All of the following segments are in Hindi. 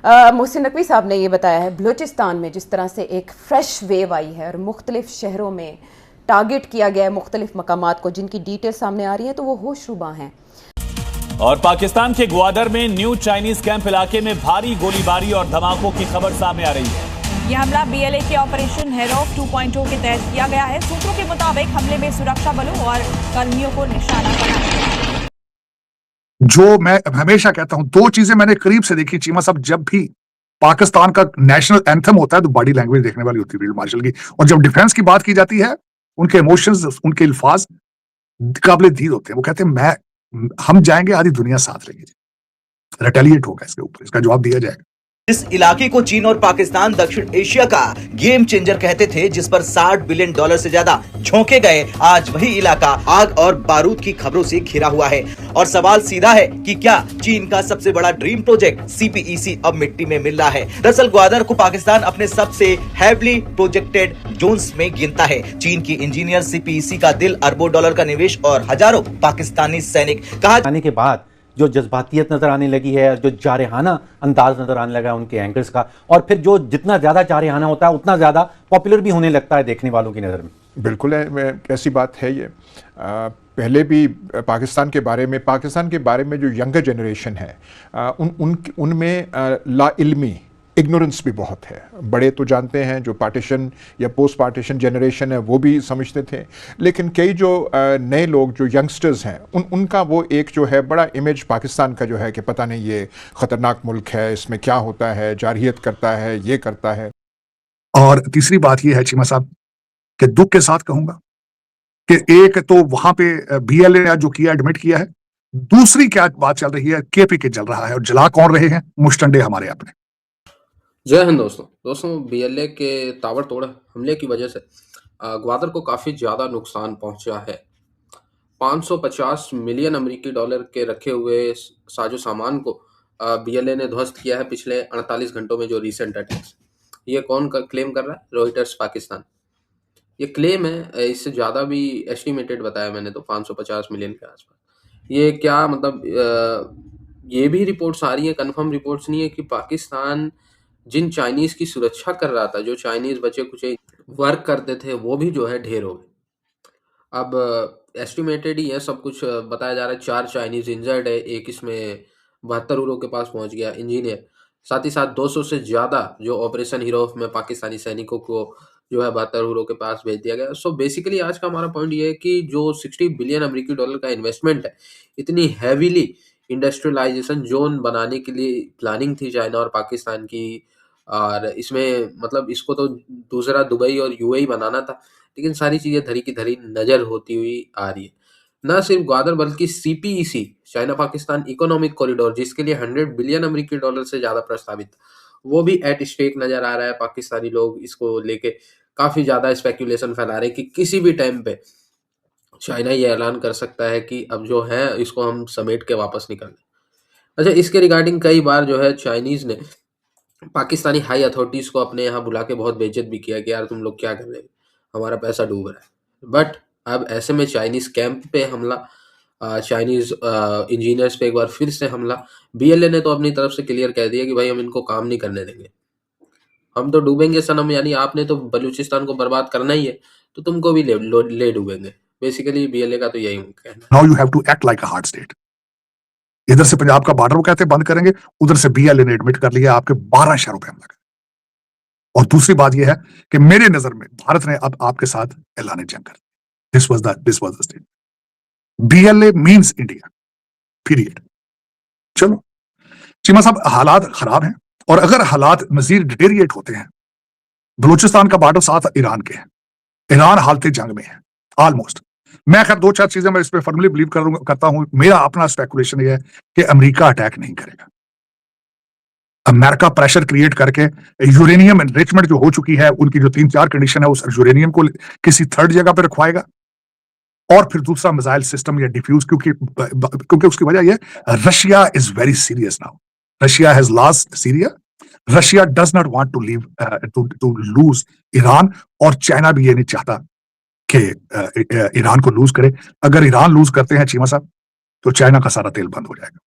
मोहसिन नकवी साहब ने ये बताया है बलूचिस्तान में जिस तरह से एक फ्रेश वेव आई है और मुख्तलिफ शहरों में टारगेट किया गया है मुख्तलिफ मकामात को, जिनकी डिटेल सामने आ रही है, तो वो होशरुबा हैं। और पाकिस्तान के ग्वादर में न्यू चाइनीज कैंप इलाके में भारी गोलीबारी और धमाकों की खबर सामने आ रही है। यह हमला बीएलए के ऑपरेशन हेरोफ 2.0 के तहत किया गया है। सूत्रों के मुताबिक हमले में सुरक्षा बलों और कर्मियों को निशाना बनाया गया। जो मैं हमेशा कहता हूं, दो चीजें मैंने करीब से देखी चीमा साहब। जब भी पाकिस्तान का नेशनल एंथम होता है तो बॉडी लैंग्वेज देखने वाली होती है फील्ड मार्शल की, और जब डिफेंस की बात की जाती है उनके इमोशंस, उनके अल्फाज काबिल दीद होते हैं। वो कहते हैं हम जाएंगे, आधी दुनिया साथ रहेगी, रिटेलिएट होगा इसके ऊपर, इसका जवाब दिया जाएगा। इस इलाके को चीन और पाकिस्तान दक्षिण एशिया का गेम चेंजर कहते थे, जिस पर $60 बिलियन से ज्यादा झोंके गए। आज वही इलाका आग और बारूद की खबरों से घिरा हुआ है और सवाल सीधा है कि क्या चीन का सबसे बड़ा ड्रीम प्रोजेक्ट CPEC अब मिट्टी में मिल रहा है। दरअसल ग्वादर को पाकिस्तान अपने सबसे हैवली प्रोजेक्टेड जोन्स में गिनता है। चीन की इंजीनियर CPEC का दिल, अरबों डॉलर का निवेश और हजारों पाकिस्तानी सैनिक। कहा आने के बाद जो जज्बातियत नजर आने लगी है, जो जारहाना अंदाज नजर आने लगा है उनके एंकर्स का, और फिर जो जितना ज्यादा जारहाना होता है उतना ज्यादा पॉपुलर भी होने लगता है देखने वालों की नज़र में। बिल्कुल है, कैसी बात है ये। पहले भी पाकिस्तान के बारे में जो यंगर जनरेशन है उनमें ला इल्मी, इग्नोरेंस भी बहुत है। बड़े तो जानते हैं, जो पार्टीशन या पोस्ट पार्टीशन जनरेशन है वो भी समझते थे, लेकिन कई जो नए लोग, जो यंगस्टर्स हैं, उनका वो एक जो है बड़ा इमेज पाकिस्तान का जो है कि पता नहीं ये ख़तरनाक मुल्क है, इसमें क्या होता है, जारहियत करता है, ये करता है। और तीसरी बात ये है चीमा साहब कि दुख के साथ कहूंगा कि एक तो वहां पे BLA ने जो किया, एडमिट किया है। दूसरी क्या बात चल रही है, KPK जल रहा है, और जला कौन रहे हैं? मुश्तंडे हमारे अपने। जय हिंद दोस्तों BLA के ताबड़तोड़ हमले की वजह से ग्वादर को काफ़ी ज़्यादा नुकसान पहुंचा है। 550 मिलियन अमेरिकी डॉलर के रखे हुए साजो सामान को BLA ने ध्वस्त किया है पिछले 48 घंटों में, जो रिसेंट अटैक्स। ये कौन क्लेम कर रहा है? रॉयटर्स पाकिस्तान। ये क्लेम है, इससे ज़्यादा भी एस्टिमेटेड बताया मैंने तो 550 मिलियन के आसपास। ये क्या मतलब, ये भी रिपोर्ट्स आ रही है, कन्फर्म रिपोर्ट्स नहीं है, कि पाकिस्तान जिन चाइनीज़ की सुरक्षा कर रहा था, जो चाइनीज़ बचे कुछ वर्क करते थे, वो भी जो है ढेर हो गए। अब एस्टिमेटेड ही है, सब कुछ बताया जा रहा है। 4 चाइनीज़ इंजर्ड है, एक इसमें 72 यूरो के पास पहुंच गया इंजीनियर। साथ ही साथ 200 से ज़्यादा जो ऑपरेशन हीरोफ में पाकिस्तानी सैनिकों को जो है 72 यूरो के पास भेज दिया गया। सो बेसिकली आज का हमारा पॉइंट ये है कि जो 60 बिलियन अमेरिकी डॉलर का इन्वेस्टमेंट है, इतनी हैवीली इंडस्ट्रियलाइजेशन जोन बनाने के लिए प्लानिंग थी चाइना और पाकिस्तान की, और इसमें मतलब इसको तो दूसरा दुबई और UAE बनाना था, लेकिन सारी चीज़ें धरी की धरी नज़र होती हुई आ रही है। न सिर्फ ग्वादर बल्कि CPEC, China Pakistan economic corridor, जिसके लिए 100 बिलियन अमेरिकी डॉलर से ज़्यादा प्रस्तावित, वो भी एट स्टेक नज़र आ रहा है। पाकिस्तानी लोग इसको लेके काफ़ी ज़्यादा स्पेकुलेशन फैला रहे हैं कि किसी भी टाइम पे चाइना ये ऐलान कर सकता है कि अब जो है इसको हम समेट के वापस निकल लें। अच्छा, इसके रिगार्डिंग कई बार जो है चाइनीज़ ने पाकिस्तानी हाई अथॉरिटीज़ को अपने यहाँ बुला के बहुत बेइज्जत भी किया कि यार तुम लोग क्या कर रहे हो, हमारा पैसा डूब रहा है। बट अब ऐसे में चाइनीज़ कैंप पे हमला, चाइनीज़ इंजीनियर्स पे एक बार फिर से हमला। BLA ने तो अपनी तरफ से क्लियर कह दिया कि भाई हम इनको काम नहीं करने देंगे, हम तो डूबेंगे सनम, यानी आपने तो बलूचिस्तान को बर्बाद करना ही है तो तुमको भी ले डूबेंगे। बेसिकली BLA का तो यही कहना है। Now you have to act like a hard state. इधर से पंजाब का बॉर्डर वो कहते हैं बंद करेंगे, उधर से BLA ने एडमिट कर लिया आपके 12 शहरों पे हमला कर। और दूसरी बात यह है कि मेरे नजर में भारत ने अब आपके साथ ऐलान जंग कर दिया। This was the state. BLA means India, period. चलो चीमा साहब, हालात खराब हैं, और अगर हालात मजीद डिटेरिएट होते हैं, बलूचिस्तान का बॉर्डर साथ ईरान के है, ईरान हालत जंग में है ऑलमोस्ट। मैं खैर 2-4 चीजें मैं इस पर फर्मली बिलीव करता हूं। मेरा अपना स्पेकुलेशन ये है कि अमेरिका अटैक नहीं करेगा। अमेरिका प्रेशर क्रिएट करके यूरेनियम एनरिचमेंट जो हो चुकी है, उनकी जो 3-4 कंडीशन है, उस यूरेनियम को किसी थर्ड जगह पर रखवाएगा, और फिर दूसरा मिसाइल सिस्टम या डिफ्यूज, क्योंकि उसकी वजह यह, Russia is very serious now. Russia has lost Syria. Russia does not want to leave to lose Iran, और चाइना भी ये नहीं चाहता कि ईरान को लूज करे। अगर ईरान लूज करते हैं चीमा साहब, तो चाइना का सारा तेल बंद हो जाएगा,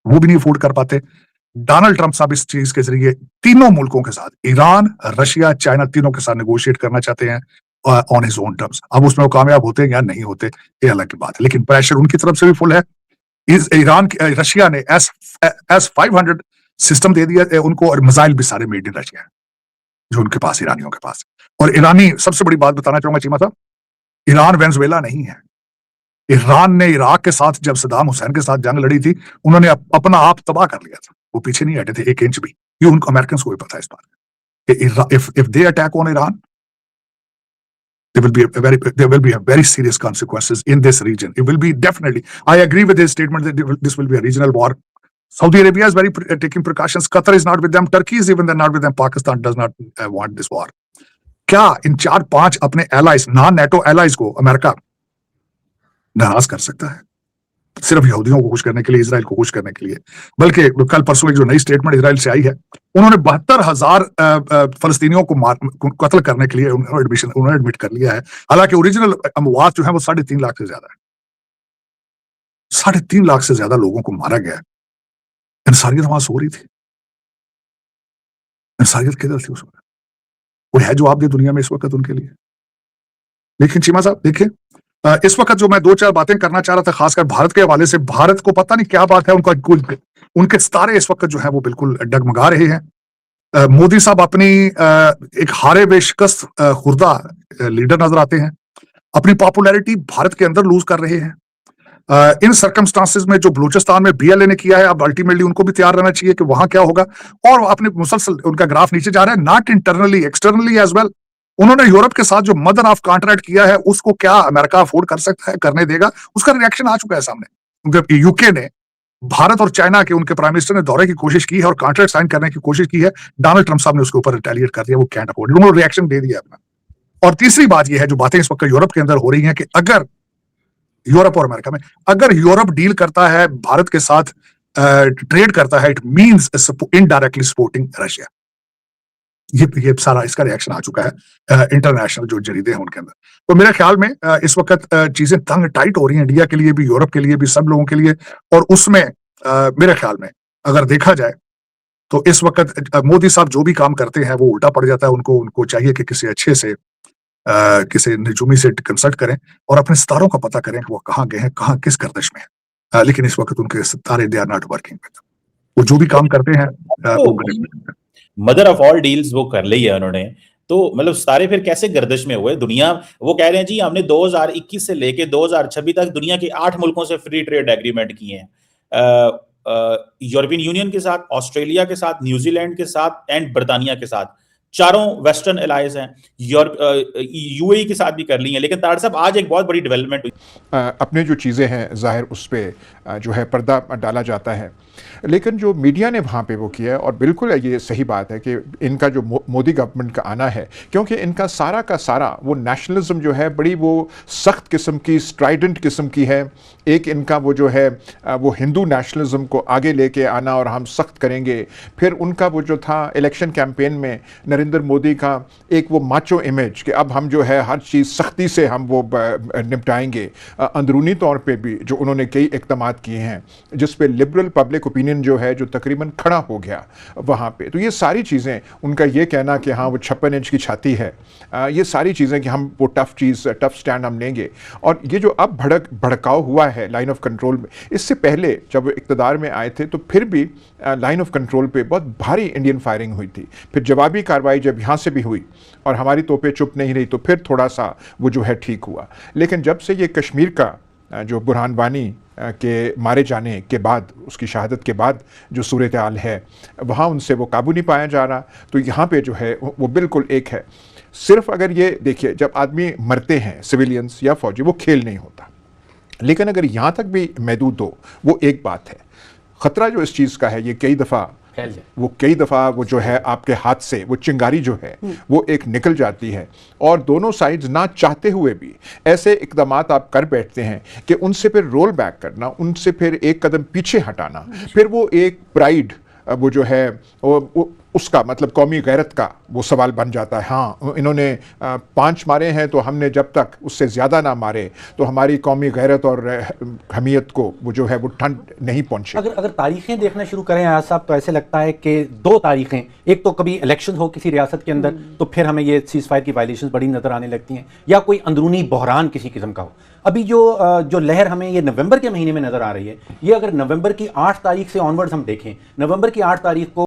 वो भी नहीं अफोर्ड कर पाते। डोनाल्ड ट्रंप साहब इस चीज के जरिए तीनों मुल्कों के साथ, ईरान, रशिया, चाइना, तीनों के साथ नेगोशिएट करना चाहते हैं ऑन हिज ओन टर्म्स। अब उसमें वो कामयाब होते हैं या नहीं होते, ये अलग की बात है, लेकिन प्रेशर उनकी तरफ से भी फुल है। रशिया ने S-500 सिस्टम दे दिया उनको, और मिसाइल भी सारे मेड इन रशिया है जो उनके पास, ईरानियों के पास। और ईरानी, सबसे बड़ी बात बताना चाहूंगा चीमा साहब, ईरान वेनेजुएला नहीं है। ईरान ने इराक के साथ जब सद्दाम हुसैन के साथ जंग लड़ी थी, उन्होंने अपना आप तबाह कर लिया था, वो पीछे नहीं हटे थे 1 इंच भी। ये उनको अमेरिकन को भी पता है इस बात कि if they attack on Iran, there will be a very serious consequences in this region. It will be definitely, I agree with his statement that this will be a regional war. Saudi Arabia is taking precautions. Qatar is not with them. Turkey is even not with them. Pakistan does not want this war. क्या इन 4-5 अपने एलाइज, नॉन नेटो एलाइज को अमेरिका नाराज कर सकता है सिर्फ यहूदियों को खुश करने के लिए, इजराइल को खुश करने के लिए? बल्कि कल परसों एक जो नई स्टेटमेंट इजराइल से आई है, उन्होंने 72,000 फलस्तीनियों को कत्ल करने के लिए उन्होंने एडमिट कर लिया है। हालांकि ओरिजिनल अमवात जो है वो 3.5 लाख से ज्यादा है। 3.5 लाख से ज्यादा लोगों को मारा गया है। इंसानियत वहां सो रही थी। इंसानियत किधर थी उस वक्त? कोई है जवाब दे दुनिया में इस वक्त उनके लिए? लेकिन चीमा साहब देखिए, इस वक्त जो मैं 2-4 बातें करना चाह रहा था, खासकर भारत के हवाले से, भारत को पता नहीं क्या बात है, उनके सितारे इस वक्त जो है वो बिल्कुल डगमगा रहे हैं। मोदी साहब अपनी एक हारे हुए शिकस्त खुर्दा लीडर नजर आते हैं, अपनी पॉपुलैरिटी भारत के अंदर लूज कर रहे हैं। इन सर्कमस्टांसेस में जो बलूचिस्तान में BLA ने किया है, अब अल्टीमेटली उनको भी तैयार रहना चाहिए कि वहां क्या होगा। और अपने मुसलसल उनका ग्राफ नीचे जा रहा है, not internally, externally as well. उन्होंने यूरोप के साथ जो मदर ऑफ कॉन्ट्रैक्ट किया है, उसको क्या अमेरिका अफोर्ड कर सकता है, करने देगा? उसका रिएक्शन आ चुका है सामने। यूके ने, भारत और चाइना के उनके प्राइम मिनिस्टर ने दौरे की कोशिश की है और कॉन्ट्रैक्ट साइन करने की कोशिश की है। डोनाल्ड ट्रंप साहब ने उसके ऊपर रिटेलिएट कर दिया, वो कैंट अफोर्ड, उन्होंने रिएक्शन दे दिया अपना। और तीसरी बात यह है, जो बातें इस वक्त यूरोप के अंदर हो रही हैं, कि अगर यूरोप और अमेरिका में, अगर यूरोप डील करता है भारत के साथ, ट्रेड करता है, it means indirectly supporting Russia. ये सारा इसका रिएक्शन आ चुका है इंटरनेशनल जो जरीदे हैं उनके अंदर। तो मेरे ख्याल में इस वक्त चीजें तंग टाइट हो रही हैं, इंडिया के लिए भी, यूरोप के लिए भी, सब लोगों के लिए। और उसमें मेरे ख्याल में अगर देखा जाए तो इस वक्त मोदी साहब जो भी काम करते हैं वो उल्टा पड़ जाता है। उनको चाहिए कि किसी अच्छे से किसी निजुमी से कंसल्ट करें और अपने सितारों का पता करें कि वो कहाँ गए हैं, कहाँ किस गर्दिश में है। लेकिन इस वक्त उनके सितारे दे आर नॉट वर्किंग। वो जो भी काम करते हैं वो मदर ऑफ ऑल डील्स वो कर ली है उन्होंने। तो मतलब सारे फिर कैसे गर्दिश में हुए दुनिया? वो कह रहे हैं जी हमने 2021 से लेके 2026 तक दुनिया के 8 मुल्कों से फ्री ट्रेड एग्रीमेंट किए हैं, यूरोपियन यूनियन के साथ, ऑस्ट्रेलिया के साथ, न्यूजीलैंड के साथ एंड बर्तानिया के साथ। चारों वेस्टर्न एलाइज हैं, UAE के साथ भी कर ली हैं। लेकिन तार साहब आज एक बहुत बड़ी डेवलपमेंट हुई। अपने जो चीज़ें हैं ज़ाहिर उस पर जो है पर्दा डाला जाता है, लेकिन जो मीडिया ने वहाँ पे वो किया है, और बिल्कुल ये सही बात है कि इनका जो मोदी गवर्नमेंट का आना है, क्योंकि इनका सारा का सारा वो नेशनलिज्म जो है बड़ी वो सख्त किस्म की, स्ट्राइडेंट किस्म की है। एक इनका वो जो है वो हिंदू नेशनलिज्म को आगे लेके आना और हम सख्त करेंगे। फिर उनका वो जो था इलेक्शन कैंपेन में नरेंद्र मोदी का एक वो माचो इमेज कि अब हम जो है हर चीज़ सख्ती से हम वो निपटाएंगे। अंदरूनी तौर पे भी जो उन्होंने कई इक़दामात किए हैं जिस पे लिबरल पब्लिक ओपिनियन जो है जो तकरीबन खड़ा हो गया वहाँ पे। तो ये सारी चीज़ें, उनका ये कहना कि हाँ वो 56 इंच की छाती है, ये सारी चीज़ें कि हम वो टफ स्टैंड हम लेंगे। और ये जो अब भड़काव हुआ है लाइन ऑफ कंट्रोल में, इससे पहले जब इक़्तिदार में आए थे तो फिर भी लाइन ऑफ कंट्रोल पे बहुत भारी इंडियन फायरिंग हुई थी। फिर जवाबी कार्रवाई जब यहाँ से भी हुई और हमारी तोपें चुप नहीं रही तो फिर थोड़ा सा वो जो है ठीक हुआ। लेकिन जब से ये कश्मीर का जो बुरहान वानी के मारे जाने के बाद, उसकी शहादत के बाद जो सूरत हाल है वहाँ उनसे वो काबू नहीं पाया जा रहा, तो यहाँ पे जो है वो बिल्कुल एक है। सिर्फ अगर ये देखिए, जब आदमी मरते हैं सिविलियंस या फौजी, वो खेल नहीं होता, लेकिन अगर यहाँ तक भी महदूद हो वो एक बात है। ख़तरा जो इस चीज़ का है, ये कई दफ़ा वो जो है आपके हाथ से वो चिंगारी जो है वो एक निकल जाती है, और दोनों साइड्स ना चाहते हुए भी ऐसे इक़दामात आप कर बैठते हैं कि उनसे फिर रोल बैक करना, उनसे फिर एक कदम पीछे हटाना, फिर वो एक प्राइड वो जो है वो उसका मतलब कौमी गैरत का वो सवाल बन जाता है। हाँ, इन्होंने 5 मारे हैं तो हमने जब तक उससे ज़्यादा ना मारे तो हमारी कौमी गैरत और हमीयत को वो जो है वो ठंड नहीं पहुँचे। अगर तारीखें देखना शुरू करें आयाज साहब, तो ऐसे लगता है कि 2 तारीखें, एक तो कभी इलेक्शन हो किसी रियासत के अंदर तो फिर हमें ये सीज फायर की वायलेशन बड़ी नजर आने लगती हैं, या कोई अंदरूनी बहरान किसी किस्म का हो। अभी जो लहर हमें ये नवंबर के महीने में नजर आ रही है, ये अगर नवंबर की 8 तारीख से ऑनवर्ड्स हम देखें, नवंबर की 8 तारीख को